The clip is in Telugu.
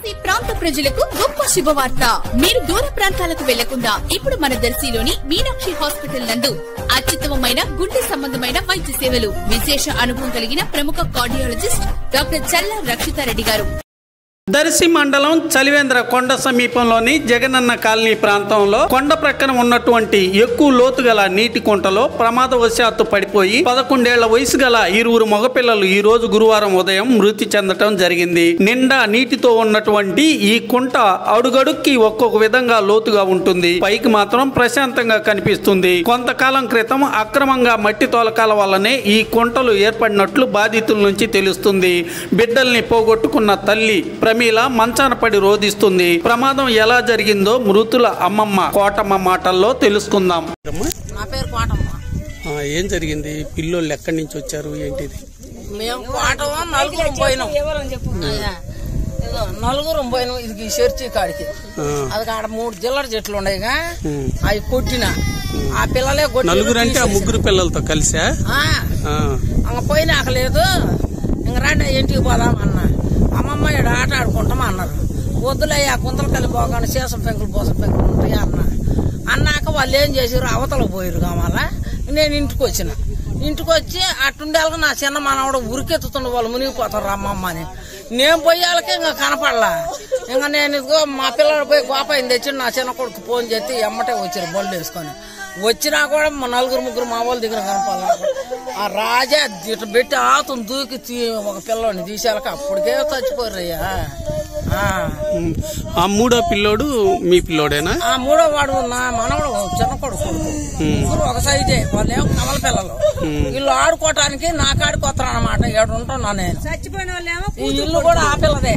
దర్శి ప్రాంత ప్రజలకు గొప్ప శుభవార్త. మీరు దూర ప్రాంతాలకు వెళ్లకుండా ఇప్పుడు మన దర్శిలోని మీనాక్షి హాస్పిటల్ నందు అత్యుత్తమమైన గుండె సంబంధమైన వైద్య సేవలు, విశేష అనుభవం కలిగిన ప్రముఖ కార్డియాలజిస్ట్ డాక్టర్ చల్లా రక్షితారెడ్డి గారు. దర్శి మండలం చలివేంద్ర కొండ సమీపంలోని జగనన్న కాలనీ ప్రాంతంలో కొండ ప్రక్కన ఉన్నటువంటి ఎక్కువ లోతు గల నీటి కుంటలో ప్రమాదవశాత్తు పడిపోయి 11 ఏళ్ల వయసు గల 2 మగపిల్లలు ఈ రోజు గురువారం ఉదయం మృతి చెందటం జరిగింది. నిండా నీటితో ఉన్నటువంటి ఈ కుంట అడుగడుక్కి ఒక్కొక్క విధంగా లోతుగా ఉంటుంది. పైకి మాత్రం ప్రశాంతంగా కనిపిస్తుంది. కొంతకాలం క్రితం అక్రమంగా మట్టి తోలకాల వల్లనే ఈ కుంటలు ఏర్పడినట్లు బాధితుల నుంచి తెలుస్తుంది. బిడ్డల్ని పోగొట్టుకున్న తల్లి ప్రమీల మంచాన పడి రోధిస్తుంది. ప్రమాదం ఎలా జరిగిందో మృతుల అమ్మమ్మ కోటమ్మ మాటల్లో తెలుసుకుందాం. నా పేరు కోటమ్మ. ఏం జరిగింది? పిల్లోళ్ళు ఎక్కడి నుంచి వచ్చారు? ఏంటిది? మేము కోటమ్మ నలుగురం పోయినాం. నలుగురం పోయినాం. ఇది చర్చి కాడికి. అది కాడ 3 జిల్లర చెట్లు ఉన్నాయిగా, అవి కొట్టిన ఆ పిల్లలే కొట్టి. నలుగురు అంటే ఆ 3 పిల్లలతో కలిసా? పోయినాక లేదు, ఇంక రండి ఇంటికి పోదాం అన్న. అమ్మమ్మ ఇక్కడ ఆట ఆడుకుంటాం అన్నారు. వద్దులయ్యా కుంతలు కలిపోగానే శేషం పెంకులు పోసం పెంకులు ఉంటాయి అన్నాక వాళ్ళు ఏం చేసారు, అవతలకు పోయారు. కావాలా నేను ఇంటికి వచ్చిన. ఇంటికి వచ్చి అట్టుండేళ్ళకి నా చిన్న మనవాడు ఉరికెత్తుతుండే వాళ్ళు మునిగిపోతారు అమ్మమ్మ అని. నేను పోయేళ్ళకి ఇంకా కనపడలా. ఇంకా నేను ఇదిగో మా పిల్లలు పోయి గోపాయిని తెచ్చి నా చిన్న కొడుకు ఫోన్ చేసి ఎమ్మటే వచ్చారు బళ్ళు వేసుకొని. వచ్చినా కూడా 4-3 మా వాళ్ళ దగ్గర కనపాల. ఆ రాజా ఇట్లా పెట్టి ఆతుని దూకి ఒక పిల్లోని తీసేళ్ళకి అప్పటికే చచ్చిపోరయ్యా. ఆ 3వ పిల్లోడు మీ పిల్లోడేనా? ఆ 3వ వాడు నా మనవడు చిన్న కొడుకు. ముగ్గురు ఒక సైజే. వాళ్ళు ఏమో కమల పిల్లలు. వీళ్ళు ఆడుకోవటానికి నా కాడికి వస్తారు అనమాట. 7 ఉంటున్నా నేను. ఈ ఇల్లు కూడా ఆ పిల్లదే.